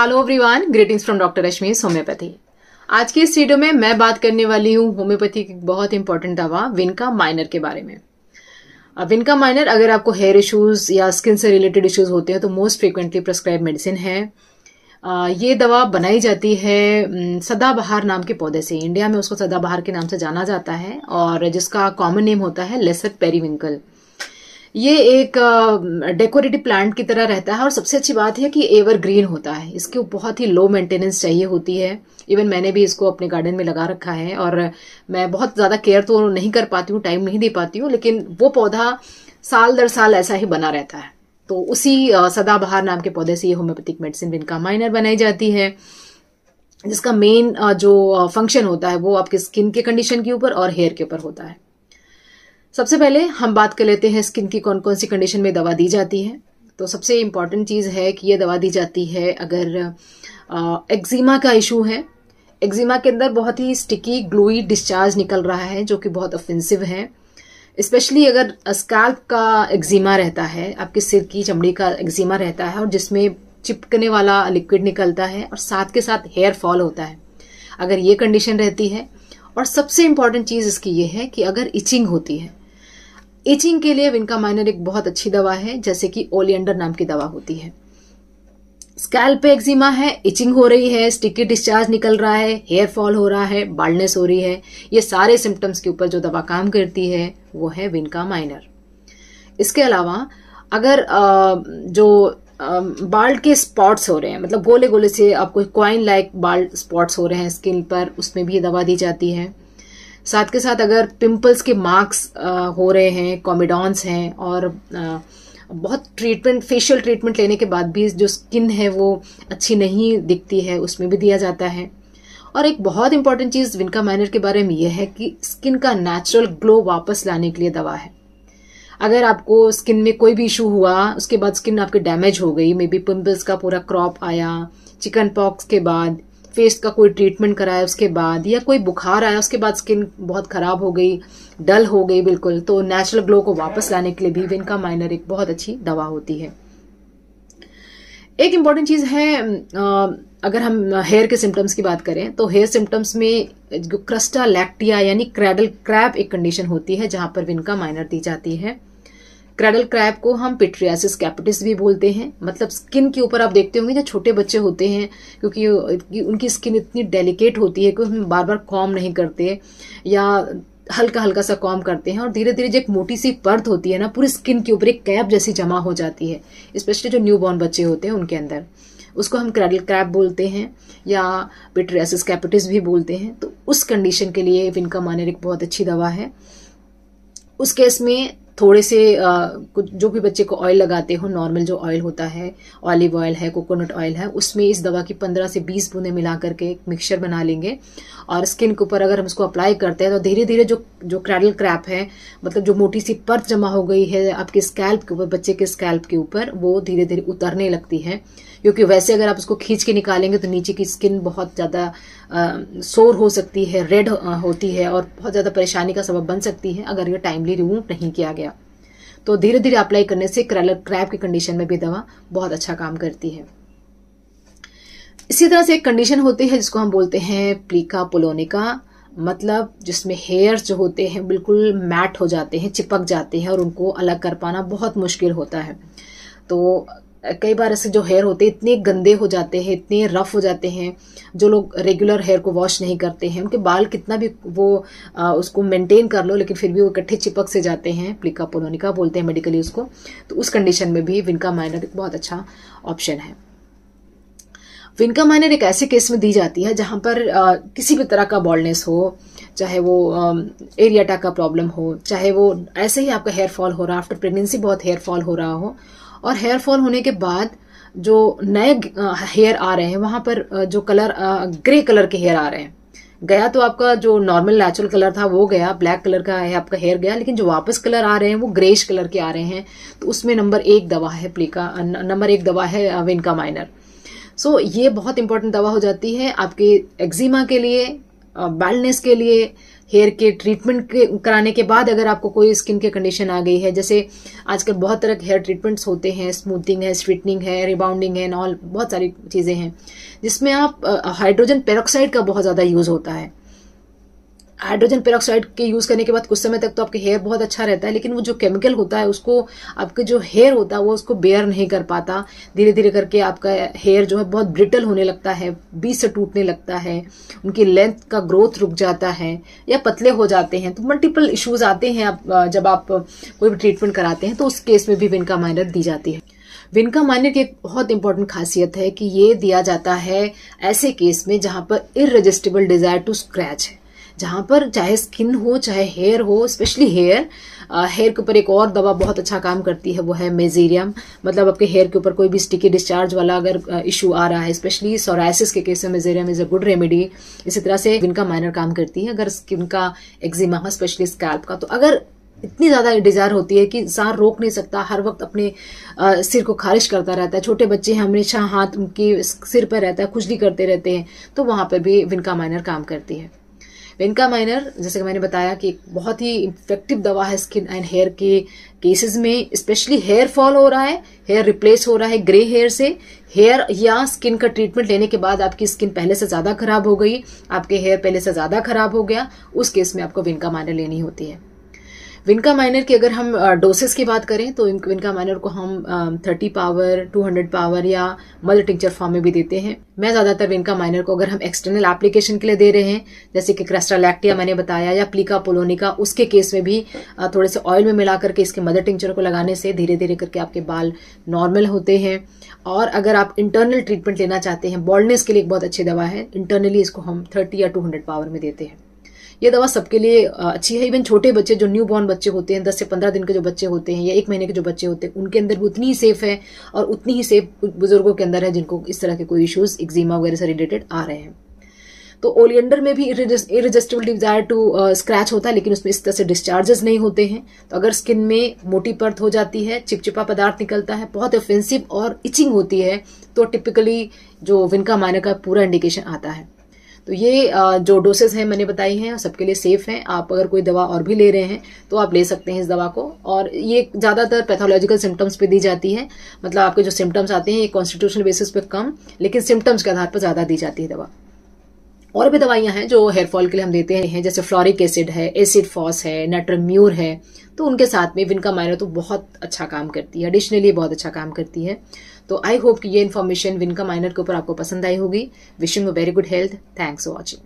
Hello everyone, greetings from doctor Rashmi homeopathy. आज की इस वीडियो में मैं बात करने वाली हूँ होम्योपैथी की बहुत इंपॉर्टेंट दवा विनका माइनर के बारे में। विनका माइनर अगर आपको हेयर इश्यूज या स्किन से रिलेटेड इश्यूज होते हैं तो मोस्ट फ्रीक्वेंटली प्रिस्क्राइब मेडिसिन है। ये दवा बनाई जाती है सदाबहार नाम के पौधे से। इंडिया में उसको सदाबहार के नाम से जाना जाता है और जिसका कॉमन नेम होता है लेसर पेरीविंकल। ये एक डेकोरेटिव प्लांट की तरह रहता है और सबसे अच्छी बात है कि एवरग्रीन होता है। इसकी बहुत ही लो मेंटेनेंस चाहिए होती है। इवन मैंने भी इसको अपने गार्डन में लगा रखा है और मैं बहुत ज्यादा केयर तो नहीं कर पाती हूँ, टाइम नहीं दे पाती हूँ, लेकिन वो पौधा साल दर साल ऐसा ही बना रहता है। तो उसी सदाबहार नाम के पौधे से ये होम्योपैथिक मेडिसिन विनका माइनर बनाई जाती है, जिसका मेन जो फंक्शन होता है वो आपके स्किन के कंडीशन के ऊपर और हेयर के ऊपर होता है। सबसे पहले हम बात कर लेते हैं स्किन की कौन कौन सी कंडीशन में दवा दी जाती है। तो सबसे इम्पॉर्टेंट चीज है कि ये दवा दी जाती है अगर एक्जिमा का इशू है। एक्जिमा के अंदर बहुत ही स्टिकी ग्लूई डिस्चार्ज निकल रहा है जो कि बहुत ऑफेंसिव है। स्पेशली अगर स्कैल्प का एक्जिमा रहता है, आपके सिर की चमड़ी का एक्जिमा रहता है और जिसमें चिपकने वाला लिक्विड निकलता है और साथ के साथ हेयर फॉल होता है, अगर ये कंडीशन रहती है। और सबसे इंपॉर्टेंट चीज इसकी ये है कि अगर इचिंग होती है, इचिंग के लिए विनका माइनर एक बहुत अच्छी दवा है, जैसे कि ओलियंडर नाम की दवा होती है। स्कैल्प पे एक्जिमा है, इचिंग हो रही है, स्टिकी डिस्चार्ज निकल रहा है, हेयर फॉल हो रहा है, बाल्डनेस हो रही है, ये सारे सिम्टम्स के ऊपर जो दवा काम करती है वो है विनका माइनर। इसके अलावा अगर जो बाल्ड के स्पॉट्स हो रहे हैं, मतलब गोले गोले से आपको क्वाइन लाइक बाल्ड स्पॉट्स हो रहे हैं स्किन पर, उसमें भी ये दवा दी जाती है। साथ के साथ अगर पिंपल्स के मार्क्स हो रहे हैं, कॉमिडॉन्स हैं और बहुत ट्रीटमेंट, फेशियल ट्रीटमेंट लेने के बाद भी जो स्किन है वो अच्छी नहीं दिखती है, उसमें भी दिया जाता है। और एक बहुत इंपॉर्टेंट चीज विनका माइनर के बारे में यह है कि स्किन का नेचुरल ग्लो वापस लाने के लिए दवा है। अगर आपको स्किन में कोई भी इशू हुआ, उसके बाद स्किन आपकी डैमेज हो गई, मे बी पिंपल्स का पूरा क्रॉप आया, चिकन पॉक्स के बाद, फेस का कोई ट्रीटमेंट कराया उसके बाद, या कोई बुखार आया उसके बाद स्किन बहुत खराब हो गई, डल हो गई बिल्कुल, तो नेचुरल ग्लो को वापस लाने के लिए भी विनका माइनर एक बहुत अच्छी दवा होती है। एक इंपॉर्टेंट चीज है, अगर हम हेयर के सिम्टम्स की बात करें तो हेयर सिम्टम्स में जो क्रस्टा लैक्टिया यानी क्रैडल क्रैप एक कंडीशन होती है जहां पर विनका माइनर दी जाती है। क्रैडल क्रैप को हम पिट्रियासिस कैपिटिस भी बोलते हैं। मतलब स्किन के ऊपर आप देखते होंगे जो छोटे बच्चे होते हैं, क्योंकि उनकी स्किन इतनी डेलिकेट होती है कि हम बार बार कॉम नहीं करते या हल्का हल्का सा कॉम करते हैं और धीरे धीरे जो एक मोटी सी परत होती है ना, पूरी स्किन के ऊपर एक कैप जैसी जमा हो जाती है, स्पेशली जो न्यू बॉर्न बच्चे होते हैं उनके अंदर, उसको हम क्रैडल क्रैप बोलते हैं या पिट्रियासिस कैपिटिस भी बोलते हैं। तो उस कंडीशन के लिए विनका माइनर एक बहुत अच्छी दवा है। उस केस में थोड़े से कुछ जो भी बच्चे को ऑयल लगाते हो, नॉर्मल जो ऑयल होता है, ऑलिव ऑयल है, कोकोनट ऑयल है, उसमें इस दवा की 15 से 20 बूंदें मिला करके एक मिक्सचर बना लेंगे और स्किन के ऊपर अगर हम इसको अप्लाई करते हैं तो धीरे धीरे जो क्रैडल क्रैप है, मतलब जो मोटी सी परत जमा हो गई है आपके स्कैल्प के ऊपर, बच्चे के स्कैल्प के ऊपर, वो धीरे धीरे उतरने लगती है। क्योंकि वैसे अगर आप उसको खींच के निकालेंगे तो नीचे की स्किन बहुत ज्यादा सोर हो सकती है, रेड होती है और बहुत ज्यादा परेशानी का सबब बन सकती है अगर ये टाइमली रिमूव नहीं किया गया। तो धीरे धीरे अप्लाई करने से क्रैडल क्रैप की कंडीशन में भी दवा बहुत अच्छा काम करती है। इसी तरह से एक कंडीशन होती है जिसको हम बोलते हैं प्लीका पुलोनिका, मतलब जिसमें हेयर्स जो होते हैं बिल्कुल मैट हो जाते हैं, चिपक जाते हैं और उनको अलग कर पाना बहुत मुश्किल होता है। तो कई बार ऐसे जो हेयर होते हैं इतने गंदे हो जाते हैं, इतने रफ हो जाते हैं, जो लोग रेगुलर हेयर को वॉश नहीं करते हैं, उनके बाल कितना भी वो उसको मेंटेन कर लो लेकिन फिर भी वो इकट्ठे चिपक से जाते हैं, प्लीका पुलोनिका बोलते हैं मेडिकली उसको। तो उस कंडीशन में भी विनका माइनर एक बहुत अच्छा ऑप्शन है। विनका माइनर एक ऐसे केस में दी जाती है जहां पर किसी भी तरह का बॉल्डनेस हो, चाहे वो एरियाटा का प्रॉब्लम हो, चाहे वो ऐसे ही आपका हेयर फॉल हो रहा, आफ्टर प्रेगनेंसी बहुत हेयर फॉल हो रहा हो, और हेयर फॉल होने के बाद जो नए हेयर आ रहे हैं वहां पर जो कलर ग्रे कलर के हेयर आ रहे हैं, गया तो आपका जो नॉर्मल नेचुरल कलर था वो गया, ब्लैक कलर का है आपका हेयर गया, लेकिन जो वापस कलर आ रहे हैं वो ग्रेश कलर के आ रहे हैं। तो उसमें नंबर 1 दवा है विनका माइनर। सो ये बहुत इंपॉर्टेंट दवा हो जाती है आपके एक्जिमा के लिए, बाल्डनेस के लिए, हेयर के ट्रीटमेंट कराने के बाद अगर आपको कोई स्किन की कंडीशन आ गई है, जैसे आजकल बहुत तरह के हेयर ट्रीटमेंट्स होते हैं, स्मूथिंग है, स्ट्रेटनिंग है, रिबाउंडिंग है, ऑल बहुत सारी चीजें हैं जिसमें आप हाइड्रोजन पेरोक्साइड का बहुत ज्यादा यूज होता है। हाइड्रोजन पेरोक्साइड के यूज करने के बाद कुछ समय तक तो आपके हेयर बहुत अच्छा रहता है, लेकिन वो जो केमिकल होता है उसको आपके जो हेयर होता है वो उसको बेयर नहीं कर पाता। धीरे धीरे करके आपका हेयर जो है बहुत ब्रिटल होने लगता है, बीच से टूटने लगता है, उनकी लेंथ का ग्रोथ रुक जाता है या पतले हो जाते हैं। तो मल्टीपल इश्यूज आते हैं जब आप कोई भी ट्रीटमेंट कराते हैं, तो उस केस में भी विनका माइनर दी जाती है। विनका माइनर की एक बहुत इंपॉर्टेंट खासियत है कि ये दिया जाता है ऐसे केस में जहां पर इररेजिस्टिबल डिजायर टू स्क्रैच है, जहां पर चाहे स्किन हो चाहे हेयर हो, स्पेशली हेयर के ऊपर एक और दवा बहुत अच्छा काम करती है, वो है मेजेरियम। मतलब आपके हेयर के ऊपर कोई भी स्टिकी डिस्चार्ज वाला अगर इशू आ रहा है, स्पेशली सोरायसिस के केस में mezereum is a good remedy. इसी तरह से विनका माइनर काम करती है अगर स्किन का एक्जिमा हो, स्पेशली स्कैल्प का। तो अगर इतनी ज्यादा डिजायर होती है कि इंसान रोक नहीं सकता, हर वक्त अपने सिर को खारिश करता रहता है, छोटे बच्चे हमेशा हाथ उनकी सिर पर रहता है, खुजली करते रहते हैं, तो वहां पर भी विनका माइनर काम करती है। विनका माइनर जैसे कि मैंने बताया कि एक बहुत ही इफेक्टिव दवा है स्किन एंड हेयर के केसेस में। स्पेशली हेयर फॉल हो रहा है, हेयर रिप्लेस हो रहा है ग्रे हेयर से, हेयर या स्किन का ट्रीटमेंट लेने के बाद आपकी स्किन पहले से ज्यादा खराब हो गई, आपके हेयर पहले से ज्यादा खराब हो गया, उस केस में आपको विनका माइनर लेनी होती है। विनका माइनर की अगर हम डोसेस की बात करें तो विनका माइनर को हम 30 पावर 200 पावर या मदर टिंचर फॉर्म में भी देते हैं। मैं ज्यादातर विनका माइनर को अगर हम एक्सटर्नल एप्लीकेशन के लिए दे रहे हैं, जैसे कि क्रेस्टालैक्टिया मैंने बताया या प्लीका पोलोनिका, उसके केस में भी थोड़े से ऑयल में मिला करके इसके मदर टिंचर को लगाने से धीरे धीरे करके आपके बाल नॉर्मल होते हैं। और अगर आप इंटरनल ट्रीटमेंट लेना चाहते हैं, बॉल्डनेस के लिए एक बहुत अच्छी दवा है, इंटरनली इसको हम 30 या 200 पावर में देते हैं। ये दवा सबके लिए अच्छी है। इवन छोटे बच्चे जो न्यू बॉर्न बच्चे होते हैं, 10 से 15 दिन के जो बच्चे होते हैं या 1 महीने के जो बच्चे होते हैं, उनके अंदर भी उतनी ही सेफ है और उतनी ही सेफ बुजुर्गों के अंदर है जिनको इस तरह के कोई इश्यूज एक्जिमा वगैरह से रिलेटेड आ रहे हैं। तो ओलियंडर में भी इररेजिस्टिबल डिजायर टू स्क्रैच होता है, लेकिन उसमें इस तरह से डिस्चार्जेस नहीं होते हैं। तो अगर स्किन में मोटी परत हो जाती है, चिपचिपा पदार्थ निकलता है, बहुत ऑफेंसिव और इचिंग होती है, तो टिपिकली जो विनका माइनर का पूरा इंडिकेशन आता है। तो ये जो डोसेस हैं मैंने बताई हैं सबके लिए सेफ हैं। आप अगर कोई दवा और भी ले रहे हैं तो आप ले सकते हैं इस दवा को। और ये ज्यादातर पैथोलॉजिकल सिम्टम्स पे दी जाती है, मतलब आपके जो सिम्टम्स आते हैं ये कॉन्स्टिट्यूशनल बेसिस पे कम, लेकिन सिम्टम्स के आधार पर ज्यादा दी जाती है दवा। और भी दवाइयां हैं जो हेयर फॉल के लिए हम देते हैं, जैसे फ्लोरिक एसिड है, एसिड फॉस है, नेट्रम्यूर है, तो उनके साथ में विनका माइनर तो बहुत अच्छा काम करती है, एडिशनली बहुत अच्छा काम करती है। तो आई होप कि ये इन्फॉर्मेशन विनका माइनर के ऊपर आपको पसंद आई होगी। Wishing you very good health. Thanks for watching.